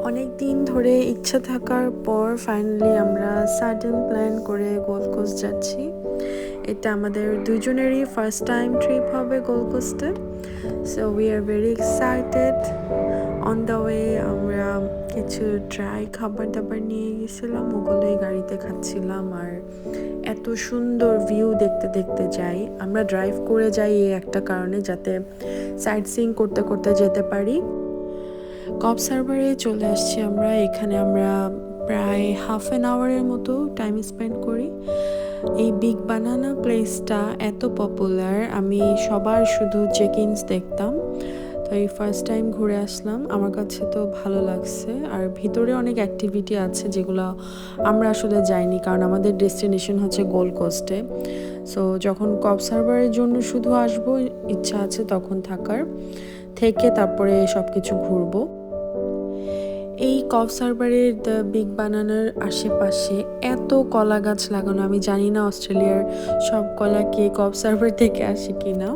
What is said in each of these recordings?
অনেক দিন ধরে ইচ্ছা থাকার পর ফাইনালি আমরা সাডেন প্ল্যান করে গোল্ড কোস্ট যাচ্ছি। এটা আমাদের দুজনেরই ফার্স্ট টাইম ট্রিপ হবে গোল্ড কোস্টে। So we are very excited. On the way আমরা কিছু ড্রাই খাবার দাবার নিয়ে গেছিলাম, ওগুলোই গাড়িতে খাচ্ছিলাম। আর এত সুন্দর ভিউ দেখতে দেখতে যাই। আমরা ড্রাইভ করে যাই এই একটা কারণে, যাতে সাইট সিইং করতে করতে যেতে পারি। কক্স হারবারে চলে আসছি আমরা। এখানে আমরা প্রায় হাফ অ্যান আওয়ারের মতো টাইম স্পেন্ড করি। এই বিগ বানানা প্লেসটা এত পপুলার, আমি সবার শুধু চেক ইনস দেখতাম। তো এই ফার্স্ট টাইম ঘুরে আসলাম, আমার কাছে তো ভালো লাগছে। আর ভিতরে অনেক অ্যাক্টিভিটি আছে যেগুলো আমরা আসলে যাইনি, কারণ আমাদের ডেস্টিনেশন হচ্ছে গোল্ড কোস্টে। সো যখন কক্স হারবারের জন্য শুধু আসবো, ইচ্ছা আছে তখন থেকে তারপরে সব কিছু ঘুরবো। এই কক্স হারবারের দ্য বিগ বানানার আশেপাশে এত কলা গাছ লাগানো, আমি জানি না অস্ট্রেলিয়ার সব কলা কি কক্স হারবার থেকে আসে কিনা।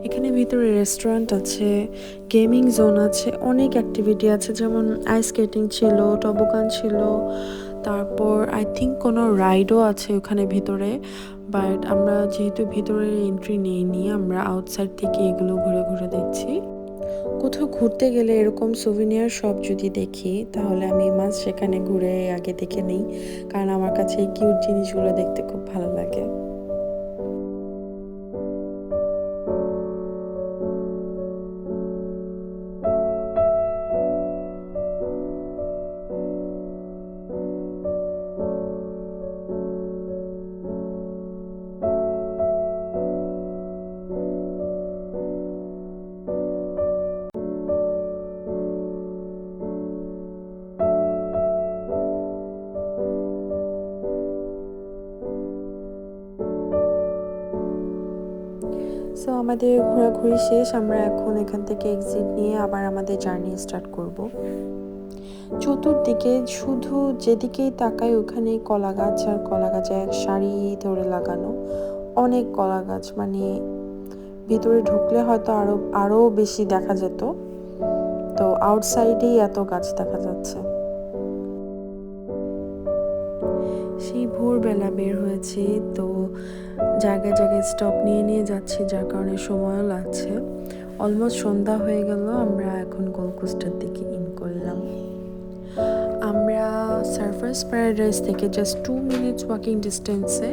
এখানে ভিতরে রেস্টুরেন্ট আছে, গেমিং জোন আছে, অনেক অ্যাক্টিভিটি আছে, যেমন আইস স্কেটিং ছিল, টবগান ছিল, তারপর আই থিঙ্ক কোনো রাইডও আছে ওখানে ভিতরে। বাট আমরা যেহেতু ভিতরে এন্ট্রি নিইনি, আমরা আউটসাইড থেকে এগুলো ঘুরে ঘুরে দেখছি। কোথাও ঘুরতে গেলে এরকম সুভিনিয়ার শপ যদি দেখি, তাহলে আমি মাছ সেখানে ঘুরে আগে দেখে নিই, কারণ আমার কাছে এই কিউট জিনিসগুলো দেখতে খুব ভালো লাগে। সো আমাদের ঘোরাঘুরি শেষ, আমরা এখন এখান থেকে এক্সিট নিয়ে আবার আমাদের জার্নি স্টার্ট করব। চতুর্দিকে শুধু যেদিকেই তাকাই ওখানেই কলা গাছ, আর কলা গাছে এক সারি ধরে লাগানো অনেক কলা গাছ। মানে ভিতরে ঢুকলে হয়তো আরো আরো বেশি দেখা যেত, তো আউটসাইডেই এত গাছ দেখা যাচ্ছে। সেই ভোরবেলা বের হয়েছি, তো জায়গায় জায়গায় স্টপ নিয়ে নিয়ে যাচ্ছি, যার কারণে সময়ও লাগছে। অলমোস্ট সন্ধ্যা হয়ে গেল, আমরা এখন গোল্ড কোস্টের দিকে ইন করলাম। আমরা সার্ফার্স প্যারাডাইস থেকে জাস্ট 2 মিনিটস ওয়াকিং ডিস্টেন্সে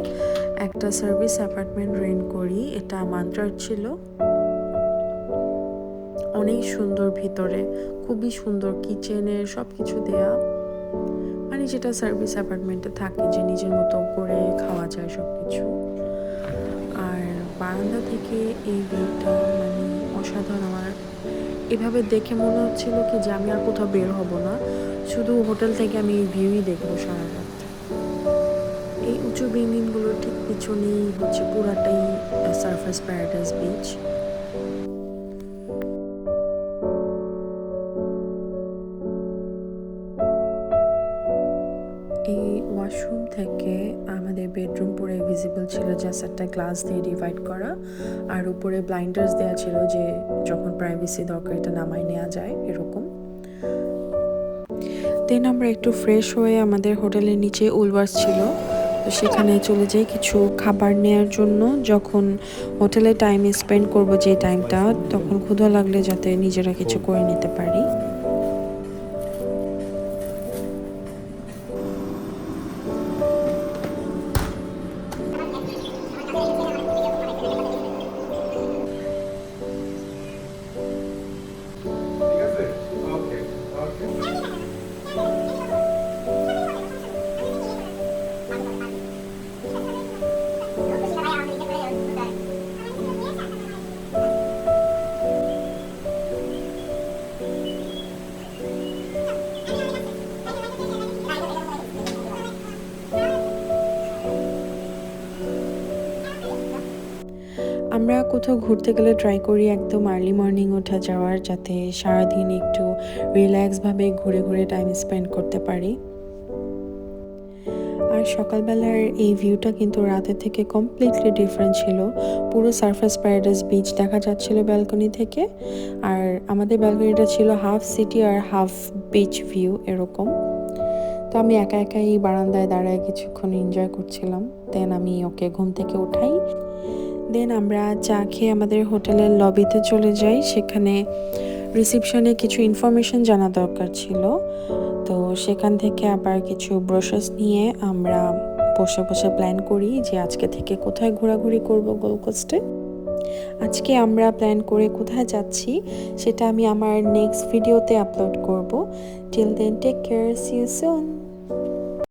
একটা সার্ভিস অ্যাপার্টমেন্ট রেন্ট করি। এটা মান্ত্রার ছিল, অনেক সুন্দর, ভিতরে খুবই সুন্দর, কিচেনের সব কিছু দেয়া, মানে যেটা সার্ভিস অ্যাপার্টমেন্টে থাকে, যে নিজের মতো করে খাওয়া যায় সব কিছু। আর বারান্দা থেকে এই ভিউটা মানে অসাধারণ। আমার এভাবে দেখে মনে হচ্ছিল কি যে আমি আর কোথাও বের হব না, শুধু হোটেল থেকে আমি এই ভিউই দেখবো সারা রাত। এই উঁচু বিল্ডিংগুলোর ঠিক পিছনেই হচ্ছে পুরাটাই সার্ফাস প্যারাডাইস বিচ। এই ওয়াশরুম থেকে আমাদের বেডরুম পুরো ভিজিবল ছিল, জাস্ট একটা গ্লাস দিয়ে ডিভাইড করা, আর উপরে ব্লাইন্ডার্স দেওয়া ছিল যে যখন প্রাইভেসি দরকার এটা নামাই নেওয়া যায় এরকম। দেন আমরা একটু ফ্রেশ হয়ে, আমাদের হোটেলের নিচে উলওয়ার্স ছিল, তো সেখানে চলে যাই কিছু খাবার নেওয়ার জন্য। যখন হোটেলে টাইম স্পেন্ড করব যে টাইমটা, তখন ক্ষুধা লাগলে যাতে নিজেরা কিছু করে নিতে পারি। ঠিক আছে, ওকে ওকে। আমরা কোথাও ঘুরতে গেলে ট্রাই করি একদম আর্লি মর্নিং ওঠা যাওয়ার, যাতে সারাদিন একটু রিল্যাক্সভাবে ঘুরে ঘুরে টাইম স্পেন্ড করতে পারি। আর সকালবেলার এই ভিউটা কিন্তু রাতের থেকে কমপ্লিটলি ডিফারেন্ট ছিল। পুরো সারফেস প্যারাডাইস বিচ দেখা যাচ্ছিল ব্যালকনি থেকে, আর আমাদের ব্যালকনিটা ছিল হাফ সিটি আর হাফ বিচ ভিউ এরকম। তো আমি একা একাই বারান্দায় দাঁড়ায় কিছুক্ষণ এনজয় করছিলাম। দেন আমি ওকে ঘুম থেকে উঠাই। দেন আমরা চা খেয়ে আমাদের হোটেলের লবিতে চলে যাই। সেখানে রিসেপশনে কিছু ইনফরমেশন জানা দরকার ছিল, তো সেখান থেকে আবার কিছু ব্রোশার্স নিয়ে আমরা বসে বসে প্ল্যান করি যে আজকে থেকে কোথায় ঘোরাঘুরি করব গোল্ড কোস্টে। আজকে আমরা প্ল্যান করে কোথায় যাচ্ছি সেটা আমি আমার নেক্সট ভিডিওতে আপলোড করব। Till then take care, see you soon.